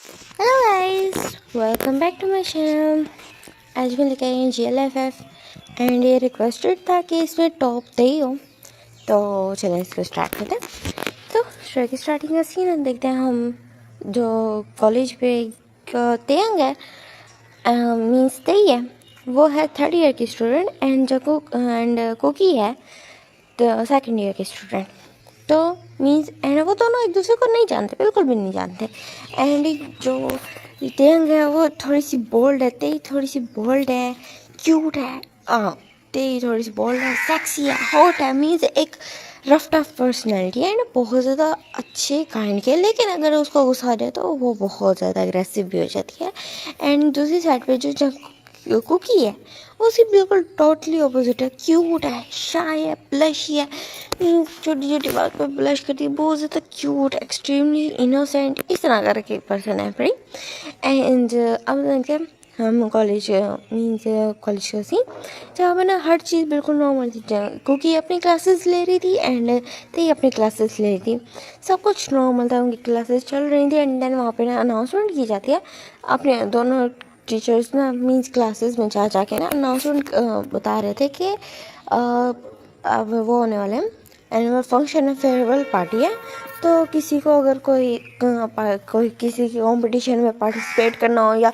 Hello guys, welcome back to my channel. आज मैं लेकर आई हूँ GLFF एंड ये रिक्वेस्टेड था कि इसमें टॉप दे ही हो, तो चलें इसको स्टार्ट करते हैं। तो शो की स्टार्टिंग का सीन देखते हैं हम। जो कॉलेज पे तेयंग है, मीन्स तेई है, वो है थर्ड ईयर की स्टूडेंट एंड जो कुकी है तो सेकेंड ईयर के स्टूडेंट। तो मीन्स एंड वो दोनों एक दूसरे को नहीं जानते, बिल्कुल भी नहीं जानते। एंड जो तेंग है वो थोड़ी सी बोल्ड है, तेई थोड़ी सी बोल्ड है, क्यूट है। तेई थोड़ी सी बोल्ड है, सेक्सी है, हॉट है, मीन्स एक रफ टफ पर्सनैलिटी है एंड बहुत ज़्यादा अच्छे काइंड के। लेकिन अगर उसको गुस्सा आ जाए तो वो बहुत ज़्यादा अग्रेसिव भी हो जाती है। एंड दूसरी साइड पे जो कुकी है उसकी बिल्कुल टोटली अपोजिट है, क्यूट है, शाय है, ब्लशी है, छोटी छोटी बात पर ब्लश करती है, बहुत ज़्यादा क्यूट, एक्सट्रीमली इनोसेंट, इस तरह का एक पर्सन है बड़ी। एंड अब देखते हैं हम कॉलेज मीन्स कॉलेज का सीन, जहाँ पर ना हर चीज़ बिल्कुल नॉर्मल थी। कुकी अपनी क्लासेस ले रही थी एंड ते अपनी क्लासेस ले रही थी, सब कुछ नॉर्मल था, उनकी क्लासेस चल रही थी। एंड देन वहाँ पे ना अनाउंसमेंट की जाती है, अपने दोनों टीचर्स ना मीन्स क्लासेस में जा के ना अनाउंसमेंट बता रहे थे कि अब वो होने वाले हैं, एनुअल फंक्शन है, फेयरवेल पार्टी है। तो किसी को अगर कोई किसी की कंपटीशन में पार्टिसिपेट करना हो या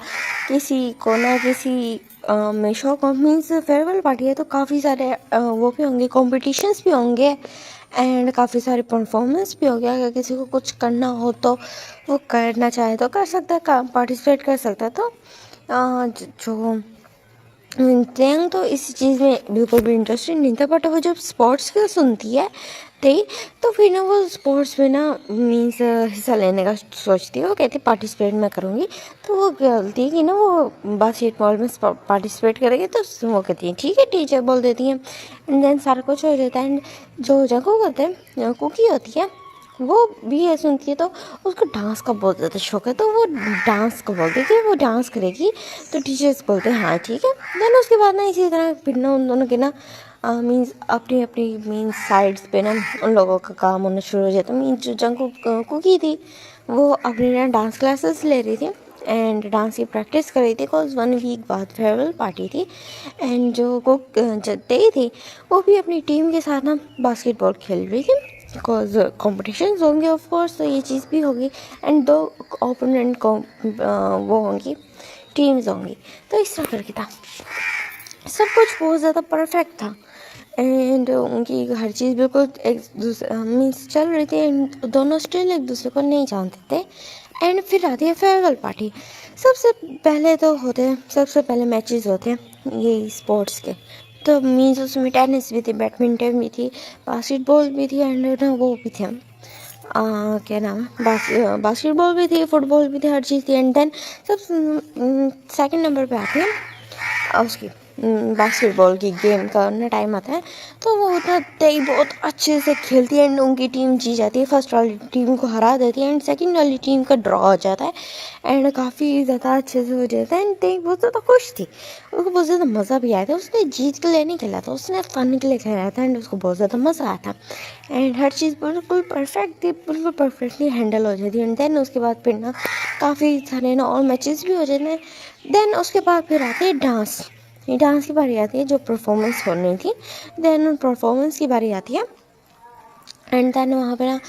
किसी को ना किसी में शौक हो, मीन्स फेयरवेल पार्टी है, तो काफ़ी सारे वो भी होंगे, कॉम्पिटिशन्स भी होंगे एंड काफ़ी सारे परफॉर्मेंस भी हो गया। अगर किसी को कुछ करना हो तो वो करना चाहे तो कर सकता है, पार्टिसिपेट कर सकता है। तो जो टेंग तो इस चीज़ में बिल्कुल भी इंटरेस्टेड नहीं था, बट वो जब स्पोर्ट्स का सुनती है तो फिर ना वो स्पोर्ट्स में ना मीन्स हिस्सा लेने का सोचती है। वो कहती है पार्टिसिपेट मैं करूँगी। तो वो गलती कि ना वो बास्केटबॉल में पार्टिसिपेट करेगी, तो वो कहती है ठीक है, टीचर बोल देती है। एंड देन सारा कुछ हो जाता है। एंड जो जगह होते हैं कुकी होती है, वो भी ये सुनती है, तो उसको डांस का बहुत ज़्यादा शौक है, तो वो डांस को बोलती है कि वो डांस करेगी। तो टीचर्स बोलते हैं हाँ ठीक है। देन उसके बाद ना इसी तरह फिर ना उन दोनों के ना मीन्स अपनी अपनी मीन्स साइड्स पे ना उन लोगों का काम होना शुरू हो जाता है। मीन्स जो जंग कुकी थी वो अपनी ना डांस क्लासेस ले रही थी एंड डांस की प्रैक्टिस कर रही थी, बिकॉज 1 वीक बाद फेयरवेल पार्टी थी। एंड जो तेई थी वो भी अपनी टीम के साथ ना बास्केटबॉल खेल रही थी, बिकॉज कॉम्पिटिशन्स होंगे ऑफ कोर्स, तो ये चीज़ भी होगी। एंड दो ओपोनेंट को वो होंगी, टीम्स होंगी। तो इस तरह करके था, सब कुछ बहुत ज़्यादा परफेक्ट था। एंड उनकी हर चीज़ बिल्कुल एक दूसरे मीन्स चल रही थी एंड दोनों स्टिल एक दूसरे को नहीं जानते थे। एंड फिर आती है फेयरवेल पार्टी। सबसे पहले मैचेस होते हैं ये स्पोर्ट्स के। तो मीन्स उसमें टेनिस भी थी, बैडमिंटन भी थी, बास्केटबॉल भी थी एंड ना वो भी थे, क्या नाम है, बास्केटबॉल भी थी, फुटबॉल भी थी, हर चीज़ थी। एंड देन सब सेकंड नंबर पे आती है उसकी बास्केटबॉल की गेम का ना टाइम आता है। तो वो उतना तेई बहुत अच्छे से खेलती है एंड उनकी टीम जीत जाती है, फर्स्ट वाली टीम को हरा देती है एंड सेकंड वाली टीम का ड्रॉ हो जाता है एंड काफ़ी ज़्यादा अच्छे से हो जाता है। एंड तेई बहुत ज़्यादा खुश थी, उसको बहुत ज़्यादा मज़ा भी आया था। उसने जीत के लिए नहीं खेला था, उसने फन के लिए खेला था एंड उसको बहुत ज़्यादा मज़ा आया था। एंड हर चीज़ बिल्कुल परफेक्ट थी, बिल्कुल परफेक्टली हैंडल हो जाती है। एंड देन उसके बाद फिर ना काफ़ी सारे ना और मैचेस भी हो जाते हैं। देन उसके बाद फिर आती है डांस। ये डांस की बारी आती है, जो परफॉर्मेंस होनी थी, देन परफॉर्मेंस की बारी आती है। एंड देन वहाँ पे ना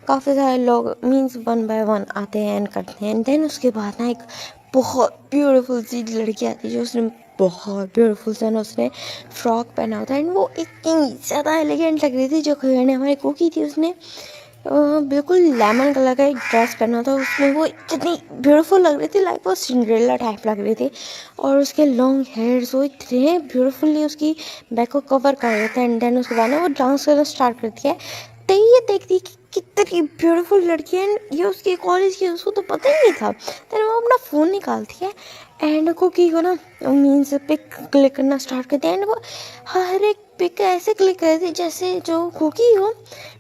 काफ़ी सारे लोग मीन्स 1 बाय 1 आते हैं एंड करते हैं। एंड देन उसके बाद ना एक बहुत ब्यूटीफुल सी लड़की आती है, जो उसने बहुत ब्यूटीफुल सा ना उसने फ्रॉक पहना होता है एंड वो इतनी ज़्यादा एलिगेंट लग रही थी। जो खिलौने हमारी कुकी थी उसने बिल्कुल लेमन कलर का एक ड्रेस पहना था, उसमें वो इतनी ब्यूटीफुल लग रही थी, लाइक वो सिंड्रेला टाइप लग रही थी। और उसके लॉन्ग हेयर्स वो इतने ब्यूटीफुली उसकी बैक को कवर कर रहे थे। एंड देन उसके बाद ना वो डांस करना स्टार्ट करती है। तो ये देखती कि कितनी ब्यूटीफुल लड़की है, ये उसके कॉलेज की, उसको तो पता ही नहीं था। देन वो अपना फ़ोन निकालती है एंड कुकी को ना मीन्स पिक क्लिक करना स्टार्ट करती है। एंड वो हर एक पिक ऐसे क्लिक करती है जैसे जो कुकी हो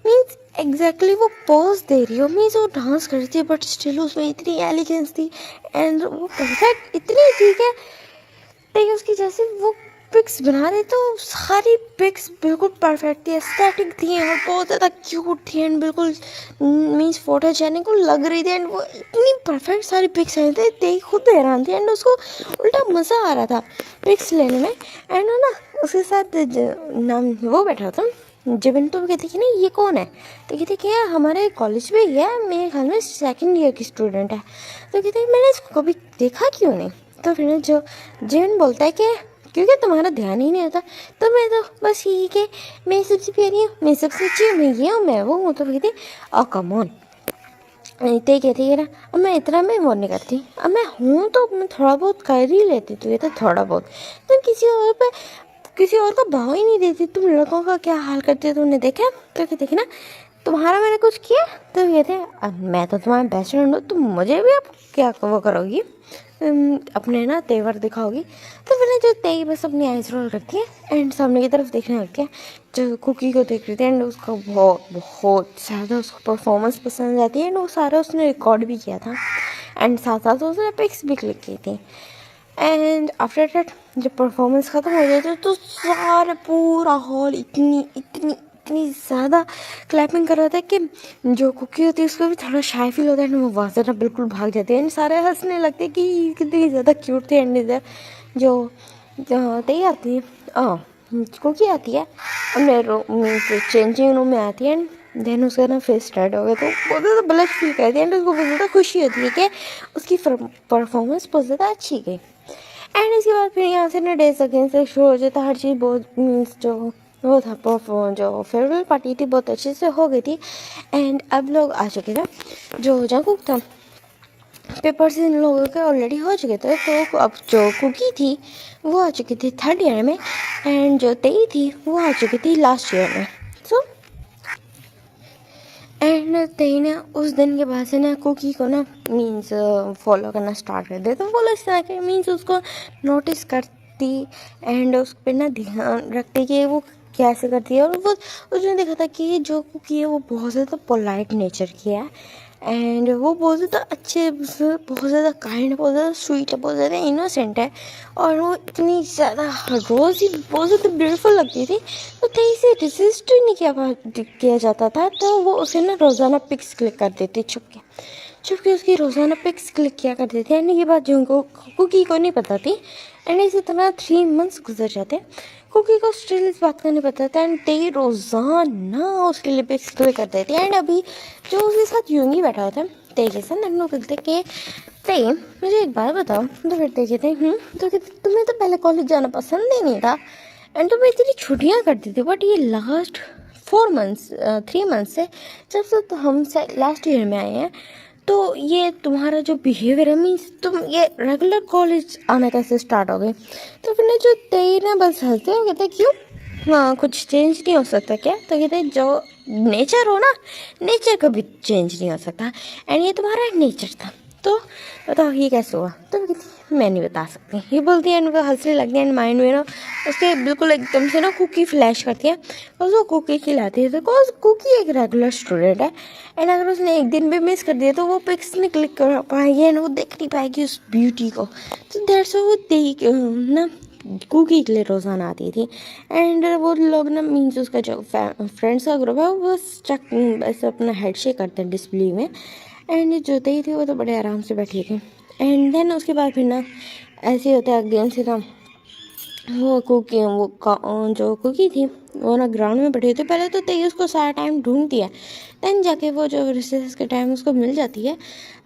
मीन्स एग्जैक्टली वो पोज दे रही हो, मीन्स वो डांस कर रही थी बट स्टिल उसमें इतनी एलिगेंस थी एंड वो परफेक्ट इतनी ठीक है। देखिए उसकी जैसे वो पिक्स बना रहे तो सारी पिक्स बिल्कुल परफेक्ट थी, एस्थेटिक थी और बहुत ज़्यादा क्यूट थी एंड बिल्कुल मीन्स फोटोजेनिक को लग रही थी एंड वो इतनी परफेक्ट सारी पिक्स आई थी, देख खुद हैरान थी एंड उसको उल्टा मज़ा आ रहा था पिक्स लेने में। एंड वो ना उसके साथ नाम वो बैठा था जबिन, तो कहती कि नहीं ये कौन है, तो कहती कि यार हमारे कॉलेज में ही है, मेरे ख्याल में 2nd ईयर की स्टूडेंट है। तो कहती मैंने इसको कभी देखा क्यों नहीं। तो फिर जो जबिन बोलता है कि क्योंकि तुम्हारा ध्यान ही नहीं होता, तो मैं तो बस यही कि मैं सबसे प्यारी हूँ, मैं सबसे अच्छी हूँ, मैं ये हूँ, मैं वो हूँ। तो कहती कम ऑन, इतने कहती है ना, अब मैं इतना मैं वो नहीं करती, अब मैं हूँ तो मैं थोड़ा बहुत कर ही लेती, तो ये तो थोड़ा बहुत, तुम किसी और का भाव ही नहीं देती। तुम लड़कों का क्या हाल करती हो तुमने देखा। तो कहते कि ना तुम्हारा मैंने कुछ किया, तो कहते अब मैं तो तुम्हारा बेस्ट फ्रेंड हूँ, तुम मुझे भी अब क्या वो करोगी, अपने ना तेवर दिखाओगी। तो मैंने जो तेई बस अपनी आइज रोल करती है एंड सामने की तरफ देखने लगती है, जो कुकी को देख रही थी एंड उसका बहुत बहुत ज़्यादा उसको परफॉर्मेंस पसंद आती है एंड वो सारा उसने रिकॉर्ड भी किया था एंड साथ साथ उसने पिक्स भी क्लिक की थी। एंड आफ्टर दैट जब परफॉर्मेंस ख़त्म हो जाती तो सारे पूरा हॉल इतनी इतनी इतनी ज़्यादा क्लैपिंग कर रहा था कि जो कुकी होती है उसको भी थोड़ा शाय फील होता है एंड वो वहाँ से ना बिल्कुल भाग जाती है एंड सारे हंसने लगते हैं कि कितनी ज़्यादा क्यूट थी। एंड इधर जो तय आती है कुकी आती है अपने रूम चेंजिंग रूम में आती है एंड देन उसका ना फेस स्टार्ट हो गया, तो बहुत ज़्यादा ब्लश फील करती है एंड उसको बहुत ज़्यादा खुशी होती है कि उसकी परफॉर्मेंस बहुत ज़्यादा अच्छी गई। एंड इसके बाद फिर यहाँ से ना डेज अगेंस्ट से शुरू हो जाता, हर चीज़ बहुत मीन्स जो वो था जो फेयरवेल पार्टी थी बहुत अच्छे से हो गई थी एंड अब लोग आ चुके थे। जो जंगकुक था पेपर्स इन लोगों के ऑलरेडी हो चुके थे, तो अब जो कुकी थी वो आ चुकी थी 3rd ईयर में एंड जो तेई थी वो आ चुकी थी लास्ट ईयर में। सो एंड तेई ने उस दिन के बाद से ना कुकी को ना मीन्स फॉलो करना स्टार्ट कर दिया, तो फॉलो इस तरह के मीन्स उसको नोटिस करती एंड उस पर ना ध्यान रखती कि वो कैसे करती है। और वो उसने देखा था कि जो कुकी है वो बहुत ज़्यादा पोलाइट नेचर की है एंड वो बहुत ज़्यादा अच्छे, बहुत ज़्यादा काइंड, बहुत ज़्यादा स्वीट है, बहुत ज़्यादा इनोसेंट है और वो इतनी ज़्यादा रोज़ ही बहुत ज़्यादा ब्यूटीफुल लगती थी। तो कहीं से रेसिस्ट ही नहीं किया जाता था, तो वो उसे ना रोज़ाना पिक्स क्लिक कर देती छुप के उसकी रोज़ाना पिक्स क्लिक किया करते थे एंड ये बात जो उनको कुकी को नहीं पता थी। एंड इसी तरह 3 मंथ्स गुजर जाते, कुकी को स्टिल इस बात का नहीं पता था एंड तेई रोज़ाना उसके लिए पिक्स क्लिक करते थे। एंड अभी जो उसके साथ यूंगी बैठा होता है तेई के साथ, हम लोग कहते कि तेई मुझे एक बात बताओ। तो फिर तेई कहते तो कहते तुम्हें तो पहले कॉलेज जाना पसंद ही नहीं था एंड तुम्हें इतनी छुट्टियाँ करती थी, बट ये लास्ट 3 मंथ्स से जब से तो हम लास्ट ईयर में आए हैं, तो ये तुम्हारा जो बिहेवियर है मीन्स तुम ये रेगुलर कॉलेज आना कैसे स्टार्ट हो गए। तो फिर जो तेई ना बस हंसते हो कहते क्यों, हाँ कुछ चेंज नहीं हो सकता क्या। तो कहते जो नेचर हो ना, नेचर कभी चेंज नहीं हो सकता एंड ये तुम्हारा नेचर था, तो बताओ ये कैसे हुआ। तो कहती मैं नहीं बता सकती, ये बोलती है उनको हंसने लगती है एंड माइंड में ना उसके बिल्कुल एकदम से ना कुकी फ्लैश करती है और उसको कुकी खिलाती है। बिकॉज कुकी एक रेगुलर स्टूडेंट है एंड अगर उसने एक दिन भी मिस कर दिया तो वो पिक्स नहीं क्लिक कर पाएगी एंड वो देख नहीं पाएगी उस ब्यूटी को। तो दैट्स वो देख ना कुकी के लिए रोज़ाना आती थी एंड वो लोग ना मीन्स उसका जो फ्रेंड्स का ग्रुप है वो बस अपना हेड शेक करते हैं डिस्प्ले में एंड जो तेई थी वो तो बड़े आराम से बैठी थी। एंड देन उसके बाद फिर ना ऐसे होता है अगेन से ना वो जो कुकी थी वो ना ग्राउंड में बैठी थी। पहले तो तेई उसको सारा टाइम ढूंढती है, देन जाके वो जो रिसेस के टाइम उसको मिल जाती है,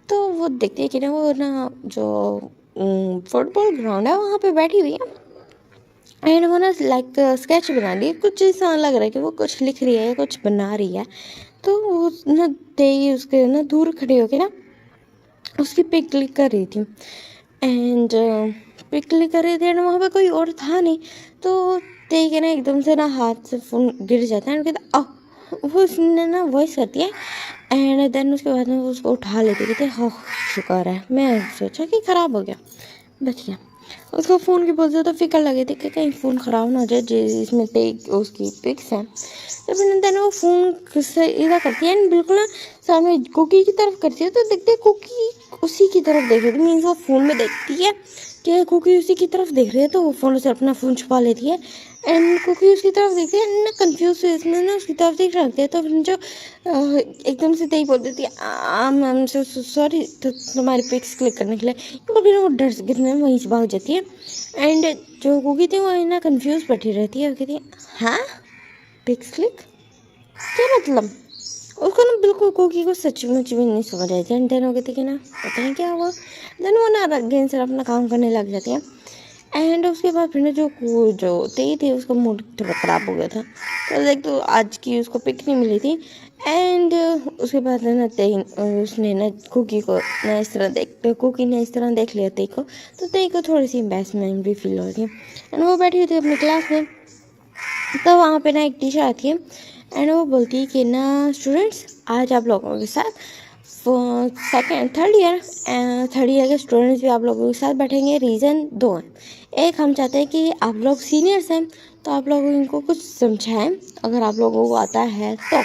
तो वो देखती है कि ना वो ना जो फुटबॉल ग्राउंड है वहाँ पे बैठी हुई है एंड वो ना लाइक स्केच बना रही है, कुछ ऐसा लग रहा है कि वो कुछ लिख रही है, कुछ बना रही है। तो वो ना तेई उसके ना दूर खड़े होके ना उसकी पिक क्लिक कर रही थी एंड पिक क्लिक कर रही थी एंड वहाँ पे कोई और था नहीं। तो तेई के ना एकदम से ना हाथ से फ़ोन गिर जाता है एंड कहता वो उसने ना वॉइस करती है एंड देन उसके बाद में वो उसको उठा लेती, कहते हाँ शुक्र है, मैं सोचा कि ख़राब हो गया, बच गया। उसको फ़ोन की बहुत ज़्यादा फिक्र लगी थी कि कहीं फ़ोन ख़राब ना हो जाए जिसमें उसकी पिक्स हैं। तो फिर देन वो फ़ोन से इधर करती है एंड बिल्कुल ना सामने कुकी की तरफ करती है, तो देखते कुकी उसी की तरफ देख रही थी। मीन्स वो फ़ोन में देखती है कि कुकी उसी की तरफ देख रही है, तो वो फ़ोन से अपना फ़ोन छुपा लेती है एंड कुकी उसकी तरफ देखती है ना, कन्फ्यूज़ हुई इसमें ना उसकी तरफ देख रखती है। तो फिर जो एकदम से तेई बोल देती है आई एम सो सॉरी, तो तुम्हारी पिक्स क्लिक करने के लिए बोल, वो डर से गिरने वहीं से भाग जाती है। एंड जो कुकी थी वो ना कन्फ्यूज़ बैठी रहती है, वो कहती है हाँ पिक्स क्लिक क्या मतलब। उसको ना बिल्कुल कुकी को सचमुच में नहीं समझ आई थी। एंड देन वो कहती कि ना पता नहीं क्या हुआ। देन वो ना अगेन से अपना काम करने लग जाती है। एंड उसके बाद फिर ना जो तेई थी उसका मूड थोड़ा ख़राब हो गया था, तो देख तो आज की उसको पिक नहीं मिली थी। एंड उसके बाद ना तेई उसने ना कुकी को ना इस तरह कुकी ने इस तरह देख लिया तेई को, तो तेई को थोड़ी सी एम्बैरेसमेंट भी फील हो रही है। एंड वो बैठी हुई थी अपनी क्लास में, तो वहाँ पे ना एक टीचर आती है एंड वो बोलती है कि ना स्टूडेंट्स आज आप लोगों के साथ थर्ड ईयर के स्टूडेंट्स भी आप लोगों के साथ बैठेंगे। रीज़न दो हैं, एक हम चाहते हैं कि आप लोग सीनियर्स हैं तो आप लोग इनको कुछ समझाएं अगर आप लोगों को आता है तो।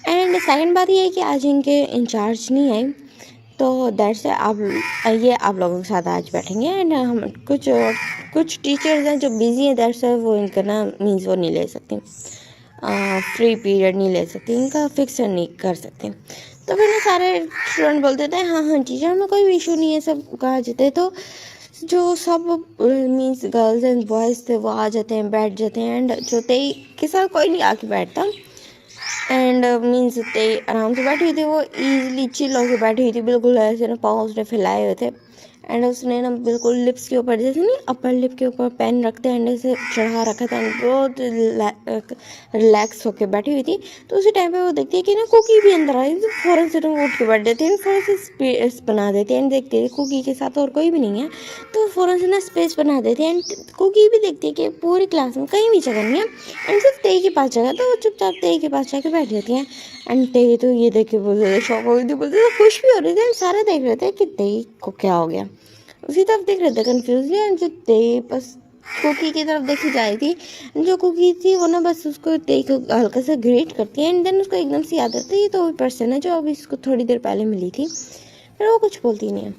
एंड सेकंड बात ये है कि आज इनके इंचार्ज नहीं आए, तो दैट से आप लोगों के साथ आज बैठेंगे। एंड हम कुछ टीचर्स हैं जो बिज़ी हैं, दैट से वो इनका ना मीन्स वो नहीं ले सकती, फ्री पीरियड नहीं ले सकती, इनका फिक्स नहीं कर सकते। तो फिर ना सारे स्टूडेंट बोलते थे हाँ हाँ टीचर हमें कोई इशू नहीं है, सब कहा जाते। तो जो सब मीन्स गर्ल्स एंड बॉयज़ थे वो आ जाते हैं, बैठ जाते हैं। एंड जो तेई के साथ कोई नहीं आके बैठता। एंड मीन्स तेई आराम से बैठी हुई थी, वो ईजिली चिल होकर बैठी हुई थी, बिल्कुल ऐसे ना पाँव उसने फैलाए हुए थे। एंड उसने ना बिल्कुल लिप्स के ऊपर जैसे नहीं अपर लिप के ऊपर पेन रखते हैं एंड ऐसे चढ़ा रखा था, बहुत रिलैक्स होकर बैठी हुई थी। तो उसी टाइम पे वो देखती है कि ना कुकी भी अंदर आई, तो फ़ौरन से वो उठ के बैठ जाती है, फ़ौरन से स्पेस बना देती है। एंड देखती है कुकी के साथ और कोई भी नहीं है, तो फ़ौरन से ना स्पेस बना देती है। एंड कुकी भी देखती है कि पूरी क्लास में कहीं भी जगह नहीं है एंड सिर्फ तेई के पास जगह, तो वो चुपचाप तेई के पास जाके बैठ जाती है। एंड तेई तो ये देख के बहुत ज़्यादा शॉक हो गई थी, बोलते तो खुश भी हो रहे थे एंड सारे देख रहे थे कि तेई को क्या हो गया, उसी तरफ देख रहे थे कन्फ्यूज। एंड जो तेई बस कुकी की तरफ देखी जा रही थी, जो कुकी थी वो ना बस उसको तेई को हल्का सा ग्रेट करती है। एंड देन उसको एकदम से याद आता है ये तो वही पर्सन है जो अभी इसको थोड़ी देर पहले मिली थी, फिर वो कुछ बोलती नहीं है।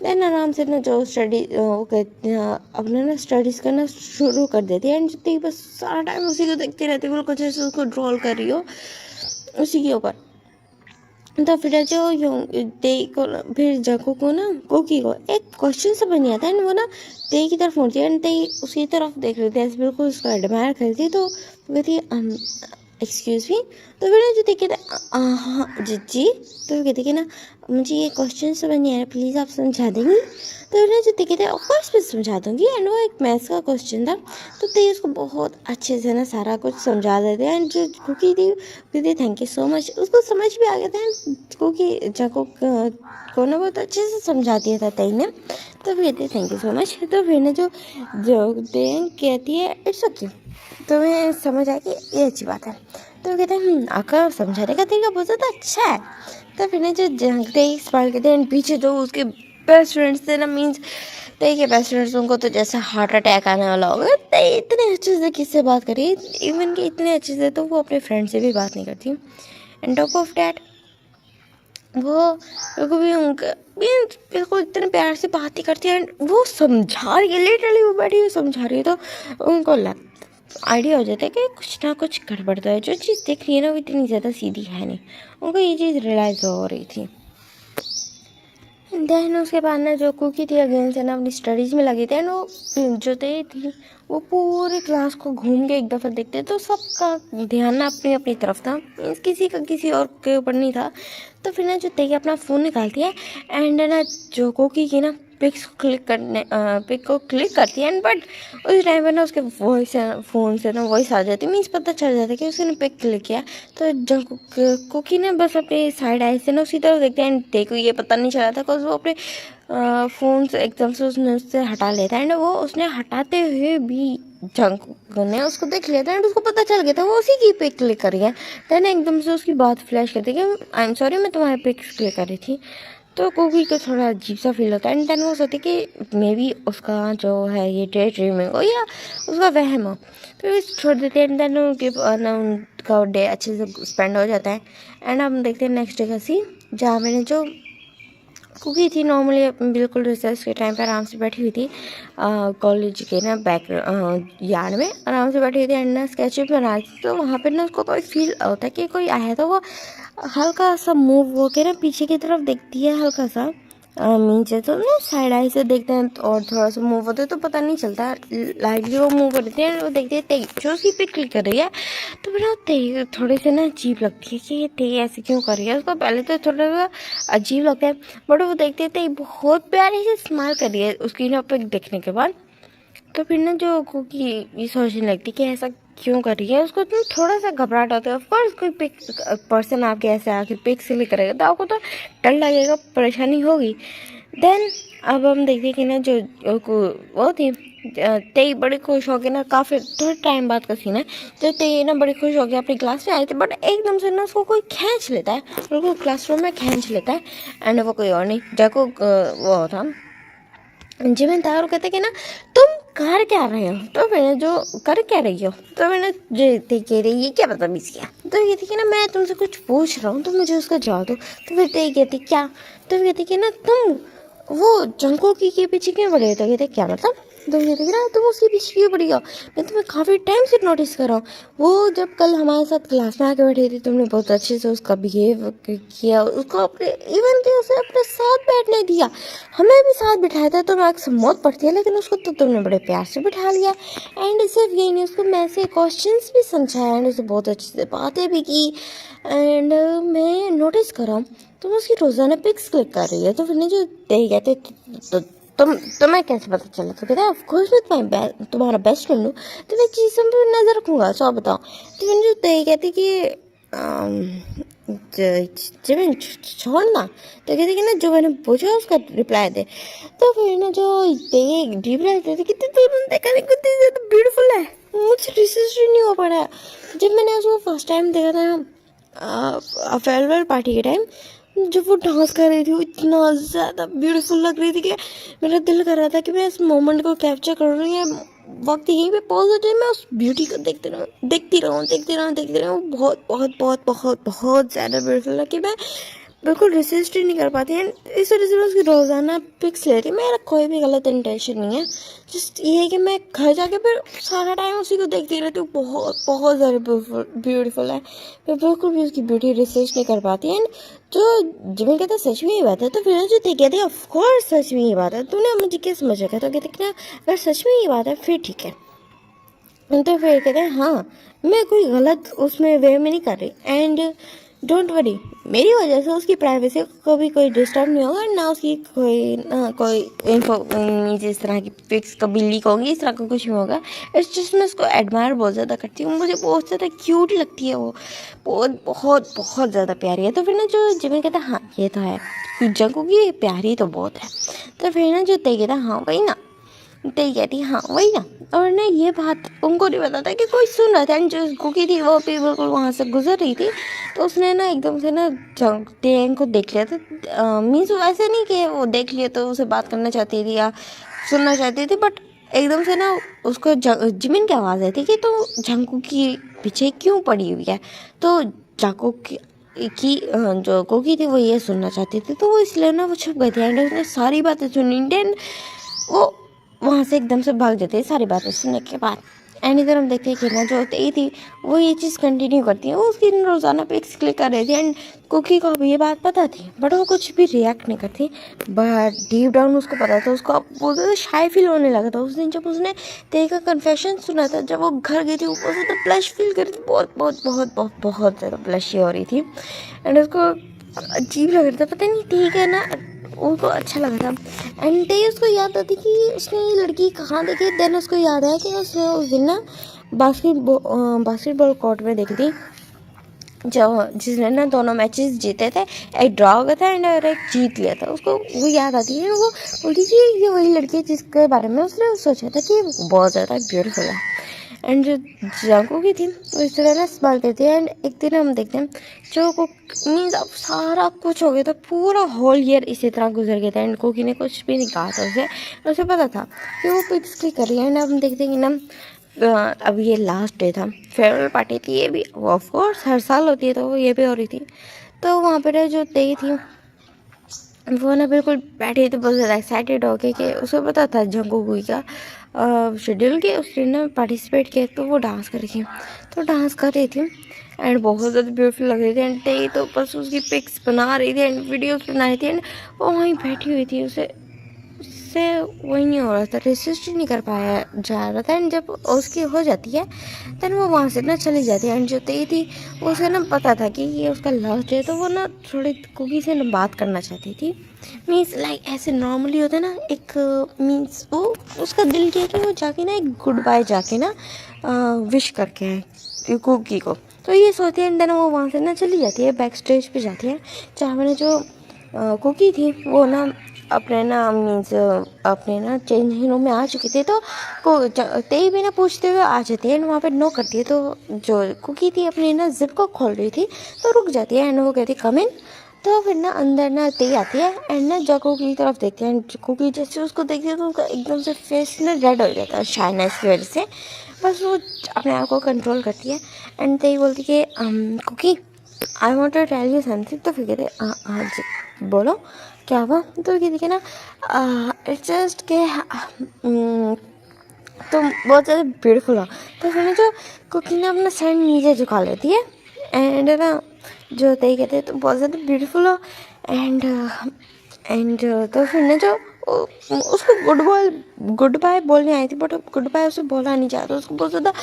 देन आराम से ना जो स्टडी वो कहते हैं अपने ना स्टडीज़ करना शुरू कर देती है। एंड जो तेई बस सारा टाइम उसी को देखती रहती है, बिल्कुल जैसे उसको ड्रॉल कर रही हो उसी के ऊपर। तो फिर तेई को फिर जको को ना कुकी को एक क्वेश्चन समझ नहीं आता है, वो ना तेई की तरफ मुड़ती है एंड तेई उसकी तरफ देख रही थी, ऐसे बिल्कुल उसको एडमायर कर रही थी। तो वो कहती है एक्सक्यूज़ मी। तो फिर ना जो देखिए हाँ जी। तो वो कहती कि ना मुझे ये क्वेश्चन समझ नहीं आ रहा, प्लीज़ आप समझा देंगी। तो फिर ना जो देखिए थे ऑफकोर्स मैं समझा दूँगी। एंड वो एक मैथ्स का क्वेश्चन था, तो तेई उसको बहुत अच्छे से ना सारा कुछ समझा देते हैं। एंड जो कुकी थी कहती थैंक यू सो मच, उसको समझ भी आ गया था क्योंकि जको को ना बहुत अच्छे से समझा दिया था तेई ने। तो फिर कहती थैंक यू सो मच। तो फिर ना जो तेई कहती है इट्स ओके, तो मैं समझ आया कि ये अच्छी बात है। तो कहते हैं आपका समझाने का तरीका बहुत ज़्यादा अच्छा है। तो फिर ना जो तेई स्माइल कहते हैं पीछे जो उसके बेस्ट फ्रेंड्स थे ना, मीन्स तेई के बेस्ट फ्रेंड्स, उनको तो जैसे हार्ट अटैक आने वाला होगा। तेई इतने अच्छे से किससे बात करी, इवन कि इतने अच्छे से तो वो अपने फ्रेंड से भी बात नहीं करती। एंड टॉप ऑफ डैट वो बिल्कुल भी उनका मीन्स बिल्कुल इतने प्यार से बात ही करती है। एंड वो समझा रही है, लिटरली वो बैठी हुई समझा रही है, तो उनको आइडिया हो जाता है कि कुछ ना कुछ गड़बड़ तो है, जो चीज़ दिख रही है ना वो इतनी ज़्यादा सीधी है नहीं। उनको ये चीज़ रियलाइज़ हो रही थी। देन उसके बाद ना जो कुकी थी अगेन से ना अपनी स्टडीज़ में लगी थी। एंड वो जो थी वो पूरी क्लास को घूम के एक दफ़ा देखते, तो सबका ध्यान ना अपनी अपनी तरफ था, मीन्स किसी का किसी और के ऊपर नहीं था। तो फिर ना जो तेई अपना फ़ोन निकालती है एंड ना जो कुकी की ना पिक को क्लिक करती है। एंड बट उस टाइम पर ना उसके वॉइस फ़ोन से ना वॉइस आ जाती है, मीन्स पता चल जाता है कि उसने पिक क्लिक किया। तो जब कुकी ने बस अपने साइड आई से ना उसी तरफ देखते हैं एंड तेई को ये पता नहीं चला था बिकॉज वो अपने फ़ोन से एकदम से उससे हटा लेता है। एंड वो उसने हटाते हुए भी जंक ने उसको देख लिया था एंड उसको पता चल गया था वो उसी की पिक क्लिक कर रही है। देन एकदम से उसकी बात फ्लैश करती है कि आई एम सॉरी मैं तुम्हारी पिक क्लिक कर रही थी। तो कुकी को थोड़ा अजीब सा फील होता है। एंड देन वो सोचती कि मे बी उसका जो है ये डे ड्रीमिंग हो या उसका वहम हो, तो छोड़ देते हैं। एंड देन उनका डे अच्छे से स्पेंड हो जाता है। एंड हम देखते हैं नेक्स्ट डे का सीन, जहाँ मैंने जो कुकी थी नॉर्मली बिल्कुल रिसर्च के टाइम पे आराम से बैठी हुई थी कॉलेज के ना बैक यार्ड में आराम से बैठी हुई थी एंड ना स्केच बना रही थी। तो वहाँ पे ना उसको कोई फील होता है कि कोई आया, तो वो हल्का सा मूव होके ना पीछे की तरफ देखती है, हल्का सा नीचे तो ना साइड आई से देखते हैं और थोड़ा सा मूव होते तो पता नहीं चलता, लाइटली वो मूव करते हैं। वो देखते हैं तेज जो उसकी पिक क्लिक कर रही है, तो फिर वो तेज थोड़ी सी ना अजीब लगती है कि ये तेज ऐसे क्यों कर रही है। उसको पहले तो थोड़ा सा अजीब लगता है, बट वो देखते थे बहुत प्यारी से स्माइल कर रही है उसकी ना पिक देखने के बाद। तो फिर ना जो कुकी ये सोचने लगती कि ऐसा क्यों कर रही है, उसको तो थोड़ा सा घबराहट होता है। ऑफकोर्स कोई पिक पर्सन आपके ऐसे आके पिक सिलेक्ट करेगा तो आपको तो डर लगेगा, परेशानी होगी। देन अब हम देखते कि ना जो वो थी तेई बड़ी खुश हो गई ना, काफ़ी थोड़े टाइम बाद का सीन है। जो तेई ना बड़ी खुश हो गई अपनी क्लास में आई थी, बट एकदम से ना उसको कोई खींच लेता है, उसको क्लासरूम में खींच लेता है। एंड वो कोई और नहीं जाको वो था जिमिन था। और कहते कि ना तुम कर क्या रहे हो, तो मैंने जो कर क्या रही हो, तो मैंने जो कह रही ये क्या बदतमीज़ किया। तो ये थी कि ना मैं तुमसे कुछ पूछ रहा हूँ तो मुझे उसका जवाब दो। तो फिर ते कहती क्या, तो कहती कि ना तुम वो जंकोकी के पीछे क्यों पड़े हो। तो कहते क्या मतलब, तो ये थी कि ना तुम उसके पीछे क्यों पड़ी हो, मैं तुम्हें काफ़ी टाइम से नोटिस कर रहा हूँ। वो जब कल हमारे साथ क्लास में आके बैठी थी तुमने बहुत अच्छे से उसका बिहेव किया, उसको अपने इवन कि उसे अपने साथ बैठने दिया, हमें भी साथ बिठाया था। तो मैं अक्सर मौत पड़ती है, लेकिन उसको तो तुमने बड़े प्यार से बिठा लिया। एंड सिर्फ यही नहीं, उसको मैं से क्वेश्चंस भी समझाया एंड उसे बहुत अच्छे से बातें भी की। एंड मैं नोटिस कर रहा हूँ तुम उसकी रोज़ाना पिक्स क्लिक कर रही है। तो फिर जो दे कहते तुम्हें कैसे पता चला। तो कहता है ऑफकोर्स मैं तुम्हारा बेस्ट फ्रेंड हूँ, तो मैं चीज़ों पर नज़र रखूँगा। सो बताओ। तो मैंने जो तय कहती कि जिमिन छोड़ना, तो कहते कि ना जो मैंने पूछा उसका रिप्लाई दे। तो फिर ना जो डीप रहते थे कितने दोनों देखा नहीं कितनी ज़्यादा ब्यूटीफुल है, मुझे रिसर्च नहीं हो पा रहा है। जब मैंने उसको फर्स्ट टाइम देखा था फेयरवेल पार्टी के टाइम, जब वो डांस कर रही थी वो इतना ज़्यादा ब्यूटीफुल लग रही थी कि मेरा दिल कर रहा था कि मैं इस मोमेंट को कैप्चर करूँ या वक्त यहीं पे पॉज हो जाए, मैं उस ब्यूटी को देखती रहूँ। बहुत बहुत बहुत बहुत बहुत ज़्यादा ब्यूटीफुल लगी, मैं बिल्कुल रेसिस्ट ही नहीं कर पाती। एंड इस वजह से मैं उसकी रोज़ाना पिक्स ले रही। मेरा कोई भी गलत इंटेंशन नहीं है, जस्ट ये है कि मैं घर जाके फिर सारा टाइम उसी को देखती रहती हूँ। बहुत बहुत ज़्यादा ब्यूटीफुल है, मैं बिल्कुल भी उसकी ब्यूटी रिसर्च नहीं कर पाती। एंड जो जिमिन कहता सच में ये बात है, तो फिर जो थे कहते ऑफकोर्स सच में ये बात है, तूने मुझे क्या समझ रखा। तो कहते कि ना अगर सच में ये बात है फिर ठीक है। तो फिर कहते हैं हाँ मैं कोई गलत उसमें वे में नहीं कर रही। एंड डोंट वरी, मेरी वजह से उसकी प्राइवेसी को भी कोई डिस्टर्ब नहीं होगा, ना उसकी कोई इन्फो इस तरह की पिक्स कभी लीक होंगी, इस तरह का कुछ नहीं होगा। इट्स जस्ट मैं उसको एडमायर बहुत ज़्यादा करती हूँ, मुझे बहुत ज़्यादा क्यूट लगती है वो, बहुत बहुत बहुत ज़्यादा प्यारी है। तो फिर ना जो जिमिन कहता हाँ ये तो है, जंकुकी प्यारी तो बहुत है। तो फिर ना जो ते कहता हाँ वही ना, तो ये कहती हाँ वही ना। और ना ये बात उनको नहीं पता था कि कोई सुन रहा था। एंड जो कुकी थी वो भी बिल्कुल वहाँ से गुजर रही थी, तो उसने ना एकदम से ना टेंग को देख लिया था। मीन्स वैसे नहीं कि वो देख लिया तो उसे बात करना चाहती थी या सुनना चाहती थी, बट एकदम से ना उसको जिमिन की आवाज़ आई थी कि तो जंकू की पीछे क्यों पड़ी हुई है। तो जाको की जो कुकी थी वो ये सुनना चाहती थी, तो वो इसलिए ना वो छुप गई थी। एंड उसने सारी बातें सुनी, देन वो वहाँ से एकदम से भाग जाते हैं सारी बातें सुनने के बाद। एंड इधर हम देखते हैं कि ना जो तेई थी वो ये चीज़ कंटिन्यू करती है, वो उसकी रोज़ाना पिक्स क्लिक कर रही थी। एंड कुकी को भी ये बात पता थी, बट वो कुछ भी रिएक्ट नहीं करती। बट डीप डाउन उसको पता था, उसको बहुत ज़्यादा शाय फील होने लगा था उस दिन जब उसने तेई का कन्फेशन सुना था। जब वो घर गई थी ऊपर से तो ब्लश फील कर रही थी, बहुत बहुत बहुत बहुत बहुत ज़्यादा ब्लशी हो रही थी। एंड उसको अजीब लग रहा था, पता नहीं ठीक है ना, उनको अच्छा लगा था। एंड ते उसको याद आती कि उसने ये लड़की कहाँ देखी। देन उसको याद आया कि उसने उस दिन ना बास्केटबॉल कोर्ट में देखी थी, जो जिसने ना दोनों मैचेस जीते थे, एक ड्रॉ हो गया था एंड एक जीत लिया था। उसको वो याद आती है, वो बोलती थी ये वही लड़की है जिसके बारे में उसने सोचा था कि बहुत ज़्यादा ब्यूटीफुल है। एंड जो जंगू की थी वो इस तरह ना स्माइल करती है। एंड एक दिन हम देखते हैं जो को मीन्स अब सारा कुछ हो गया था, पूरा होल ईयर इसी तरह गुजर गया था। एंड कुकी ने कुछ भी नहीं कहा था उसे, उसे पता था कि वो पिक्स क्लिक कर रही है। एंड अब हम देखते हैं कि ना अब ये लास्ट डे था, फेयरवेल पार्टी थी, ये भी ऑफ कोर्स हर साल होती है तो वो ये भी हो रही थी। तो वहाँ पर जो तेई थी वो ना बिल्कुल बैठी थी बहुत ज़्यादा एक्साइटेड हो के कि उसे पता था जंगकुक का शेड्यूल के उसने ना पार्टिसिपेट किया, तो वो डांस कर रही थी, तो डांस कर रही थी एंड बहुत ज़्यादा ब्यूटीफुल लग रही थी। एंड तेई तो बस उसकी पिक्स बना रही थी एंड वीडियोस बना रही थी। एंड वो वहीं बैठी हुई थी, उससे वही नहीं हो रहा था, रेसिस्ट ही नहीं कर पाया जा रहा था। एंड जब उसकी हो जाती है देन वो वहाँ से ना चली जाती है। एंड जो तेई थी उसे ना पता था कि ये उसका लास्ट है, तो वो ना थोड़ी कुकी से ना बात करना चाहती थी। मीन्स लाइक ऐसे नॉर्मली होता है ना एक मीन्स वो उसका दिल किया कि वो जाके ना एक गुड बाय जाके ना विश करके आए कुकी को। तो ये सोचती है एंड देन वो वहाँ से ना चली जाती है, बैक स्टेज पे जाती है जहाँ मैंने जो कुकी थी वो ना अपने ना मीन्स अपने ना चेंजिंग रूम में आ चुकी थी। तो तेई भी ना पूछते हुए आ जाती है एंड वहाँ पे नो करती है। तो जो कुकी थी अपनी ना जिप को खोल रही थी तो रुक जाती है एंड वो कहती कम इन। तो फिर ना अंदर ना तेई आती है एंड ना जको की तरफ देखती है एंड कुकी जैसे उसको देखती है तो उसका एकदम से फेस ना रेड हो जाता है शाइनेस की वजह से। बस वो अपने आप को कंट्रोल करती है एंड तेई बोलती कि कुकी I want to tell you something. तो फिर कहते हाँ जी बोलो क्या हुआ। तो कहती कि ना इट्स जस्ट के तुम बहुत ज़्यादा ब्यूटीफुल हो। तो फिर ना जो कुकी ना अपना सर नीचे झुका लेती है एंड ना जो तेई कहते हैं तुम बहुत ज़्यादा ब्यूटीफुल हो। एंड तो फिर ना जो उसको गुड बाय बोलने आई थी बट गुड बाय उसे बोला नहीं चाहता, उसको बहुत ज़्यादा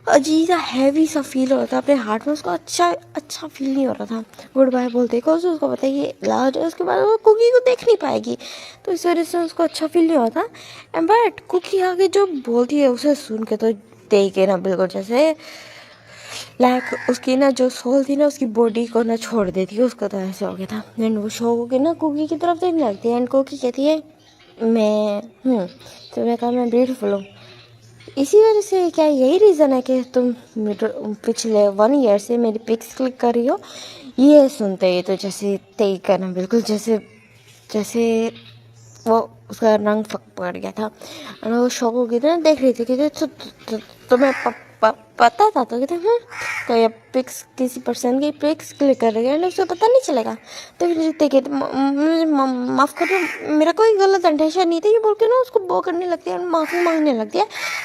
अजीब सा हैवी सा फील हो रहा था अपने हार्ट में, उसको अच्छा फील नहीं हो रहा था गुड बाय बोलते को। उसको पता है ये लास्ट है, उसके बाद वो कुकी को देख नहीं पाएगी, तो इस वजह से उसको अच्छा फील नहीं होता। बट कुकी आगे जो बोलती है उसे सुन के तो देख के ना बिल्कुल जैसे लाइक उसकी ना जो सोल थी ना उसकी बॉडी को ना छोड़ देती है, उसका तो ऐसे हो गया था। एंड वो शो के ना कुकी की तरफ देखने लगती है एंड कुकी कहती है मैं तो मैं कहा मैं ब्यूटीफुल हूँ। इसी वजह से क्या यही रीज़न है कि तुम पिछले 1 ईयर से मेरी पिक्स क्लिक कर रही हो। ये सुनते ही तो जैसे तेई करना बिल्कुल जैसे जैसे वो उसका रंग फक पड़ गया था और वो शौक हो गई थी ना देख रही थी कि तुम्हें पता था। तो कहते तो ये पिक्स किसी पर्सन की पिक्स क्लिक कर रही है उसे पता नहीं चलेगा। तो फिर देखिए माफ़ कर दो मेरा कोई गलत इंटेंशन नहीं था, ये बोल के ना उसको वो करने लगती है माफ़ी मांगने लगती है।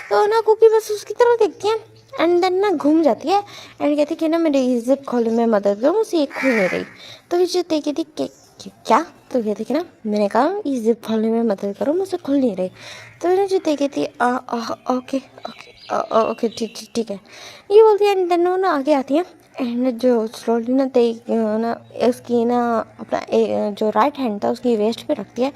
तो ना कुकी बस उसकी तरफ देखती है एंड देन ना घूम जाती है एंड कहती कि ना मेरी जिप खोलने में मदद करो, मुझसे ये खुल नहीं रही। तो फिर जो देखी थी क्या तो कहती कि ना मैंने कहा ये जिप खोलने में मदद करो, मुझसे खुल नहीं रही। तो ना जो देखी थी ओके ओके ठीक है ये बोलती है एंड देन वो ना आगे आती है एंड जो स्लोली ना ना उसकी ना अपना जो राइट हैंड था उसकी वेस्ट पे रखती है,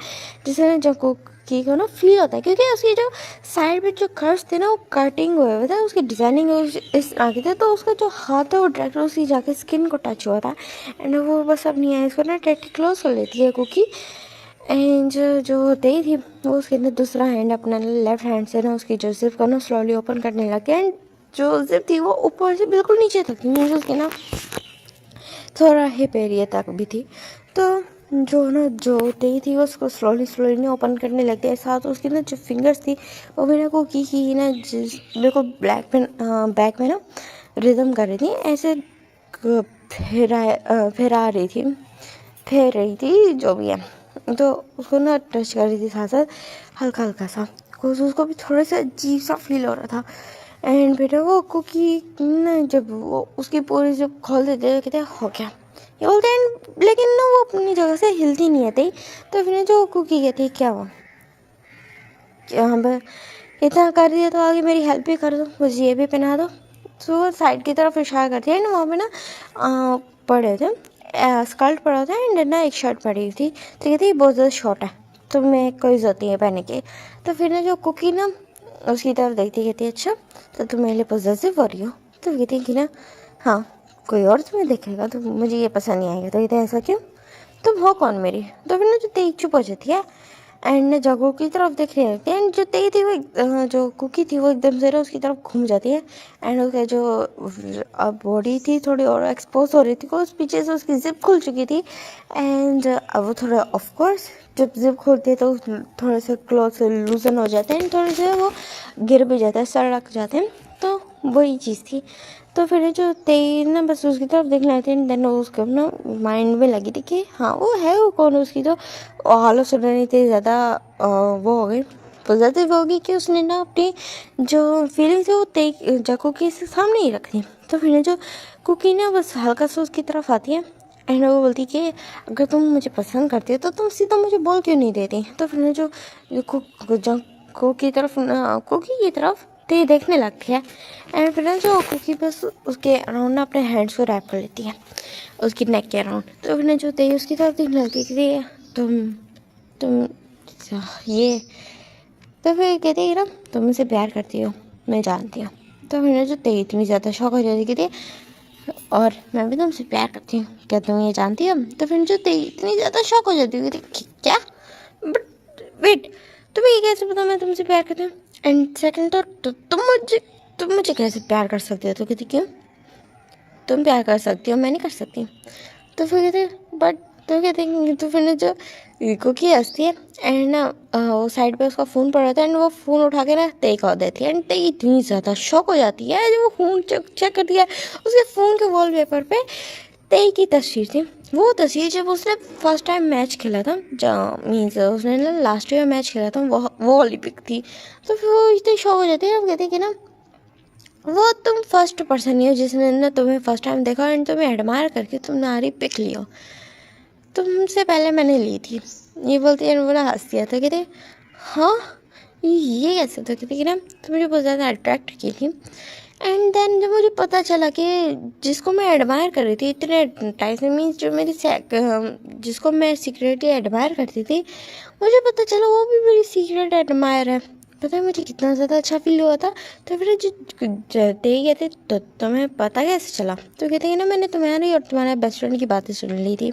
जिससे ना जो कुकी को ना फील होता है क्योंकि उसकी जो साइड पे जो कर्व्स थे ना वो कटिंग हुए थे, उसकी डिज़ाइनिंग इस आगे थे। तो उसका जो हाथ है वो डायरेक्ट उसकी जाके स्किन को टच हुआ था एंड वो बस अपनी आइज़ को ना टाइटली क्लोज कर लेती है कुकी। एंड जो तेई थी वो उसके ना दूसरा हैंड अपना लेफ्ट हैंड से ना उसकी जो जिप को ना स्लोली ओपन करने लगी एंड जो जिप थी वो ऊपर से बिल्कुल नीचे तक थी, मीन्स उसके ना थोड़ा हिप एरिया तक भी थी। तो जो तेई थी उसको स्लोली ना ओपन करने लगती है, साथ उसकी ना जो फिंगर्स थी वो भी ना कुकी की ना बिल्कुल बैक में ना रिदम कर रही थी, ऐसे फेर रही थी जो भी है। तो उसको ना टच कर रही थी साथ साथ हल्का सा, बिकॉज उसको भी थोड़ा सा अजीब सा फील हो रहा था। एंड बेटा वो कुकी ना जब वो उसकी पूरी जब खोल देते कहते हो क्या ये बोलते हैं, लेकिन ना वो अपनी जगह से हिलती नहीं आती। तो फिर जो कुकी कहती है क्या हुआ यहाँ पर इतना कर दिया तो आगे मेरी हेल्प भी कर दो, मुझे ये भी पहना दो। तो वो साइड की तरफ इशारा करती है एंड वहाँ पे ना पड़े थे स्कर्ट पड़ा था एंड ना एक शर्ट पड़ी थी। तो कहती है बहुत ज़्यादा शॉर्ट है तो मैं कोई ज़रूरत नहीं है पहनने की। तो फिर ना जो कुकी ना उसकी तरफ देखती कहती है अच्छा तो तुम मेरे लिए पॉजिटिव हो रही हो। तो कहती है कि ना हाँ कोई और तुम्हें देखेगा तो मुझे ये पसंद नहीं आएगा। तो कहते हैं ऐसा क्यों, तुम हो कौन मेरी। तो फिर ना जो तेज चुप हो जाती है एंड जगह की तरफ देख रही होती है एंड जो तेई थी वो जो कुकी थी वो एकदम से ना उसकी तरफ घूम जाती है एंड उसका जो अब बॉडी थी थोड़ी और एक्सपोज हो रही थी को उस पीछे से उसकी जिप खुल चुकी थी एंड अब वो थोड़ा ऑफ कोर्स जब जिप खोलती है तो थोड़े से क्लॉथ लूजन हो जाते हैं एंड थोड़े से वो गिर भी जाते हैं सड़क जाते हैं तो वही चीज़ थी। तो फिर जो तेई ना बस उसकी तरफ देखने आती है देन उसको ना माइंड में लगी थी कि हाँ वो है वो कौन उसकी तो हालत सुन रही थी ज़्यादा वो हो गई पॉजिटिव होगी कि उसने ना अपनी जो फीलिंग्स है वो तेई जको के सामने ही रख दी। तो फिर जो कुकी ना बस हल्का सा उसकी तरफ आती है एंड वो बोलती कि अगर तुम मुझे पसंद करती हो तो तुम सीधा मुझे बोल क्यों नहीं देती। तो फिर जो कुकी की तरफ ते देखने लगती है एंड फिर ना जो कुकी बस उसके अराउंड ना अपने हैंड्स को रैप कर लेती है उसकी नेक के अराउंड। तो फिर जो ते उसकी तरफ देखने लगती है कि तुम ये तो फिर कहती है ना तुम मुझसे प्यार करती हो मैं जानती हूँ। तो फिर जो ते इतनी ज़्यादा शौक हो जाती कहती और मैं भी तुमसे प्यार करती हूँ क्या तुम ये जानती हो। तो फिर जो ते इतनी ज़्यादा शौक हो जाती है कहती क्या बट वेट तुम्हें ये कैसे पता मैं तुमसे प्यार करती हूँ एंड सेकंड तो तुम मुझे कैसे प्यार कर सकते हो। तो कहती क्यों तुम प्यार कर सकती हो मैं नहीं कर सकती। तो फिर कहते बट तो कहते हैं तो फिर जो कुकी हंसती है एंड ना वो साइड पे उसका फ़ोन पड़ा था एंड वो फ़ोन उठा के ना तेई को देती है एंड तेई इतनी ज़्यादा शॉक हो जाती है जब वो फ़ोन चेक करती है उसके फ़ोन के वॉलपेपर पे तेई की तस्वीर थी। वो तस्वीर जब उसने फर्स्ट टाइम मैच खेला था मीन्स उसने ना लास्ट ईयर मैच खेला था वो वाली पिक थी। तो फिर वो इतनी शॉक हो जाती है कहते कि ना वो तुम फर्स्ट पर्सन ही हो जिसने ना तुम्हें फर्स्ट टाइम देखा एंड तुम्हें एडमायर करके तुमने आरी पिक लियो तुमसे पहले मैंने ली थी। ये बोलती है वो ना हंसती है तो कहते हाँ ये कैसे। तो कहते कि ना तो मुझे बहुत ज़्यादा अट्रैक्ट की थी एंड देन जब मुझे पता चला कि जिसको मैं एडमायर कर रही थी इतने टाइम से मीन्स जो मेरी जिसको मैं सीक्रेटली एडमायर करती थी मुझे पता चला वो भी मेरी सीक्रेट एडमायर है। पता है मुझे कितना ज़्यादा अच्छा फील हुआ था। तो फिर जो ते कहते तो तुम्हें पता कैसे चला। तो कहते हैं ना मैंने तुम्हारी और तुम्हारे बेस्ट फ्रेंड की बातें सुन ली थी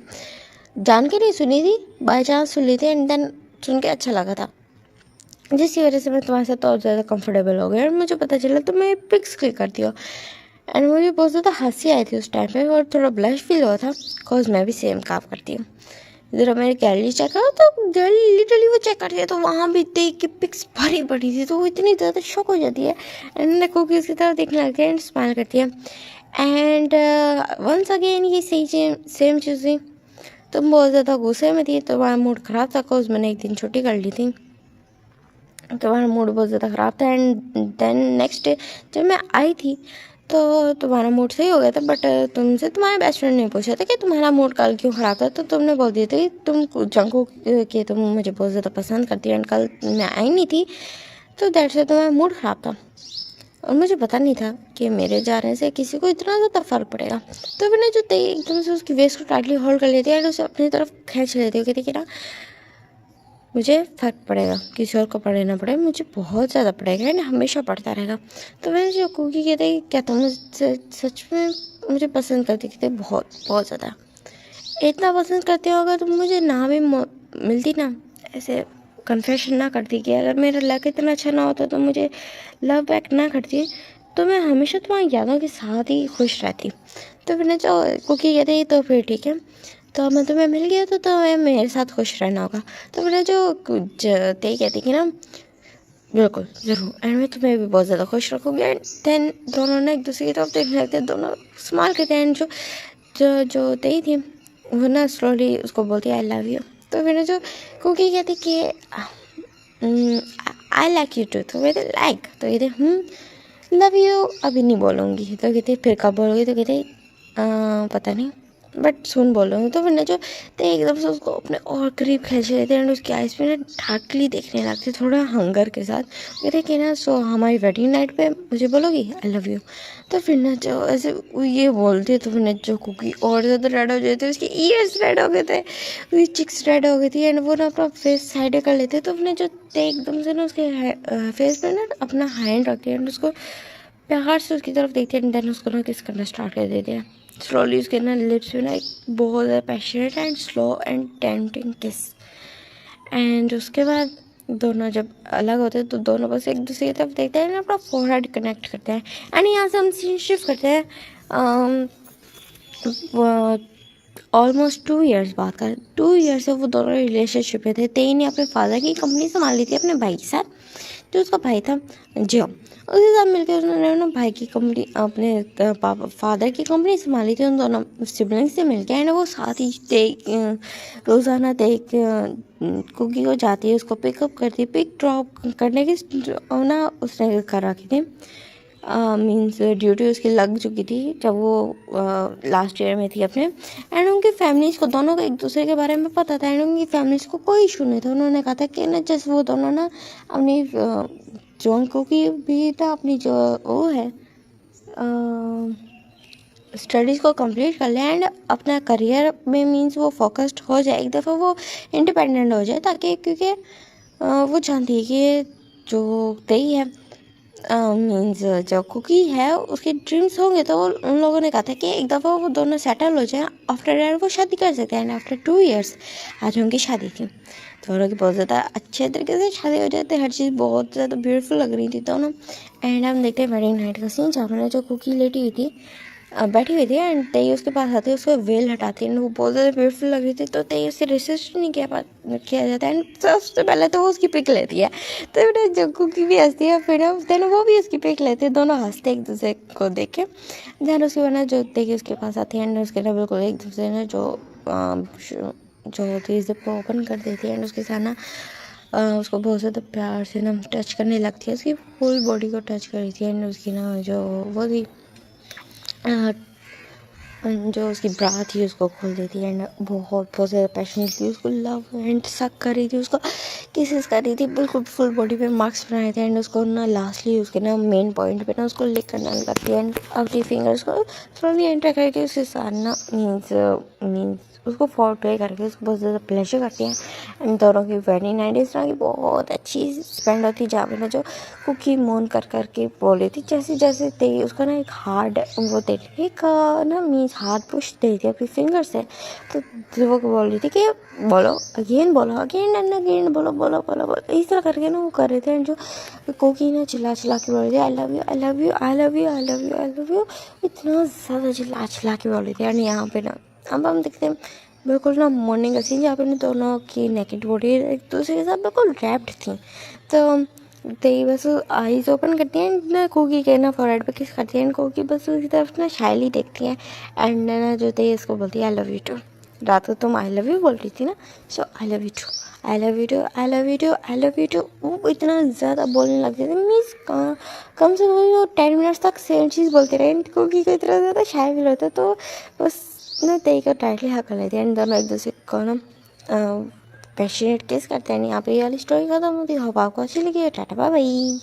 जान के नहीं सुनी थी बाय चांस सुन ली थी एंड देन सुन के अच्छा लगा था जिसकी वजह से मैं तुम्हारे साथ और ज़्यादा कंफर्टेबल हो गया और मुझे पता चला तुम मैं पिक्स क्लिक करती हो एंड मुझे बहुत ज़्यादा हंसी आई थी उस टाइम पे और थोड़ा ब्लश फील हुआ था बिकॉज मैं भी सेम काम करती हूँ। ज़रा मेरी गैलरी चेक करो तो गैलरी लिटरली वो चेक करती है तो वहाँ भी देख के पिक्स भरी पड़ी थी तो वो इतनी ज़्यादा शॉक हो जाती है एंड देखो कि उसकी तरह देखने लगती है एंड स्माइल करती है एंड वंस अगेन ये सेम चीज़ हुई। तुम बहुत ज़्यादा गुस्से में थी तुम्हारा मूड ख़राब था बिकॉज मैंने एक दिन छुट्टी कर ली थी तुम्हारा मूड बहुत ज़्यादा ख़राब था एंड देन नेक्स्ट डे जब मैं आई थी तो तुम्हारा मूड सही हो गया था बट तुमसे तुम्हारे बेस्ट फ्रेंड ने पूछा था कि तुम्हारा मूड कल क्यों ख़राब था। तो तुमने बोल दिया था कि तुम जंकू कि तुम मुझे बहुत ज़्यादा पसंद करती हो एंड कल मैं आई नहीं थी तो दैट से तुम्हारा मूड ख़राब था और मुझे पता नहीं था कि मेरे जाने से किसी को इतना ज़्यादा फ़र्क पड़ेगा। तो मैंने जो तेई एकदम से उसकी वेस्ट को टाइटली होल्ड कर लेती है एंड उसे अपनी तरफ खींच लेती है कहती कि ना मुझे फ़र्क पड़ेगा किसी और को पड़े ना पड़े मुझे बहुत ज़्यादा पड़ेगा एंड हमेशा पड़ता रहेगा। तो मैंने जो कुकी कहते क्या तुम मुझसे सच में मुझे पसंद करती कहते बहुत बहुत ज़्यादा इतना पसंद करते हो अगर तुम मुझे ना भी मिलती ना ऐसे कन्फेशन ना करती कि अगर मेरा लक इतना अच्छा ना होता तो मुझे लव बैक ना करती तो मैं हमेशा तुम्हारी यादों के साथ ही खुश रहती। तो फिर जो कुकी कहते तो फिर ठीक है तो मैं तुम्हें मिल गया तो तुम्हें मेरे साथ खुश रहना होगा। तो फिर जो ते कहती कि ना बिल्कुल ज़रूर एंड मैं तुम्हें भी बहुत ज़्यादा खुश रखूँगी एंड देन दोनों ने एक दूसरे की तरफ देखने लगते हैं दोनों स्माइल करते हैं एंड जो जो जो तेई थी वो ना स्लोली उसको बोलती है आई लव यू। तो फिर जो कुकी कहती कि आई लाइक यू टू। तो कहते लाइक तो कहते लव यू अभी नहीं बोलूँगी। तो कहते फिर कब बोलोगी। तो कहते पता नहीं बट सुन बोलूँगी। तो फिर ना जो तो एकदम से उसको अपने और करीब खींच लेते हैं एंड उसकी आइज़ में ना डार्कली देखने लगते थोड़ा हंगर के साथ कहते कि ना सो हमारी वेडिंग नाइट पे मुझे बोलोगी आई लव यू। तो फिर ना जो ऐसे वो ये बोलते तो फिर ना जो कुकी और ज़्यादा रेड हो जाते उसके ईयर्स रेड हो गए थे उसकी चिक्स रेड हो गई थी एंड वो ना अपना फेस साइड कर लेते। तो फिर जो ते एकदम से ना उसके फेस पे ना अपना हैंड रखते हैं एंड उसको प्यार से उसकी तरफ देखते हैं एंड देन उसको ना किस करना स्टार्ट कर देते हैं स्लोली उसके ना लिप्स में ना एक बहुत ज़्यादा passionate and slow and tempting किस एंड उसके बाद दोनों जब अलग होते हैं तो दोनों बस एक दूसरे की तरफ देखते हैं, अपना फोरहेड कनेक्ट करते हैं। एंड यहाँ से हम सीन शिफ्ट करते हैं ऑलमोस्ट 2 ईयर्स बाद का। 2 ईयर से वो दोनों रिलेशनशिप में थे। तेई ने अपने फादर की कंपनी संभाली थी अपने भाई के साथ, जो उसका भाई था जियो। उसके साथ मिलकर उन्होंने ना भाई की कंपनी, अपने पापा फादर की कंपनी संभाली थी उन दोनों सिबलिंग्स से मिलकर। एंड वो साथ ही रोज़ाना कुकी को जाती है, उसको पिकअप करती है, पिक ड्रॉप करने की ना उसने कर रखी थी। मीन्स ड्यूटी उसकी लग चुकी थी जब वो लास्ट ईयर में थी अपने। एंड उनकी फैमिलीज़ को दोनों को एक दूसरे के बारे में पता था। एंड उनकी फैमिलीज़ को कोई इशू नहीं था। उन्होंने कहा था कि ना जस्ट वो दोनों ना अपनी जोंग कुकी भी था अपनी जो वो है स्टडीज़ को कंप्लीट कर ले एंड अपना करियर में मीन्स वो फोकस्ड हो जाए, एक दफ़ा वो इंडिपेंडेंट हो जाए, ताकि क्योंकि वो जानती है कि जो तेई है मीन्स जो कुकी है उसके ड्रीम्स होंगे, तो उन लोगों ने कहा था कि एक दफ़ा वो दोनों सेटल हो जाए, आफ्टर दैट वो शादी कर सकते हैं। एंड आफ्टर 2 ईयर्स आज उनकी शादी थी। दोनों की बहुत ज़्यादा अच्छे तरीके से शादी हो जाती है, हर चीज़ बहुत ज़्यादा ब्यूटीफुल लग रही थी दोनों। एंड हम देखते हैं वेडिंग नाइट का सीन, जहाँ पर जो कुकी लेटी हुई थी बैठी हुई थी एंड तेई उसके पास आती है, उसको वेल हटाती है। वो बहुत ज़्यादा ब्यूटीफुल लग रही थी, तो तेई उससे रेसिस्ट नहीं किया जाता है। एंड सबसे पहले तो वो उसकी पिक लेती है, तो बेटा जो कुकी भी हंसती है, फिर देन वो भी उसकी पिक लेती है, दोनों हंसते एक दूसरे को देख के। देन उसके बाद ना जो तेई उसके पास आती है एंड उसके ना बिल्कुल एक दूसरे ने जो होती है जिप को ओपन कर देती है एंड उसके साथ ना उसको बहुत ज़्यादा प्यार से ना टच करने लगती है, उसकी फुल बॉडी को टच कर रही थी। एंड उसकी ना जो वो थी जो उसकी ब्रा थी उसको खोल देती है एंड बहुत ज़्यादा पैशनेट थी, उसको लव एंड सक कर रही थी, उसको किसेस कर रही थी, बिल्कुल फुल बॉडी पे मार्क्स बनाए थे। एंड उसको ना लास्टली उसके ना मेन पॉइंट पे ना उसको लिक करने लगती है एंड अपनी फिंगर्स को स्लोली एंटर करके उसके साथ ना मीन्स उसको फॉर प्ले करके उसको बहुत ज़्यादा प्लेजर करती हैं। एंड दोनों की वेडिंग नाइट इस तरह की बहुत अच्छी स्पेंड होती है, जहाँ पे ना जो कुकी मोन कर करके बोल रही थी, जैसे जैसे तेई उसका ना एक हार्ड वो दे रही थी, एक ना मीन्स हार्ड पुश दे रही थी अपनी फिंगर से। तो वो बोल रही थी कि बोलो बोलो अगेन एंड अगेन, बोलो बोलो बोलो बोलो, इस तरह करके ना वो कर रहे थे। एंड जो कुकी ना चिल्ला चिल्ला के बोल रही थी आई love you I love you I love you I love you I love you, इतना ज़्यादा चिल्ला चिल्ला के बोल रही थी। एंड यहाँ पे ना अब हम देखते हैं बिल्कुल ना मॉर्निंग का सीन, जहाँ पे ना दोनों की नेकेड बॉडी एक दूसरे के साथ बिल्कुल रैप्ड थी। तो तेई बस आईज ओपन करती है एंड कुकी के ना फॉरहेड पे किस करती है एंड कुकी बस उसकी तरफ ना शायली देखती है। एंड ना जो तेई इसको बोलती है आई लव यू टू, रात को तुम आई लव यू बोल रही थी ना, so I love you too I love you too I love you too I love you too. वो इतना ज़्यादा बोलने लगते थे, मीन्स कम से कम वो 10 मिनट्स तक सेम चीज़ बोलते रहे। एंड कुकी को इतना ज़्यादा शाय फील होता, तो बस ना तेई को टाइटली हक कर लेते हैं एंड दोनों एक दूसरे को ना पैशनेट किस करते हैं। यहाँ पे ये वाली स्टोरी खत्म होती है। होप आपको अच्छी लगी है। टाटा बाय बाय।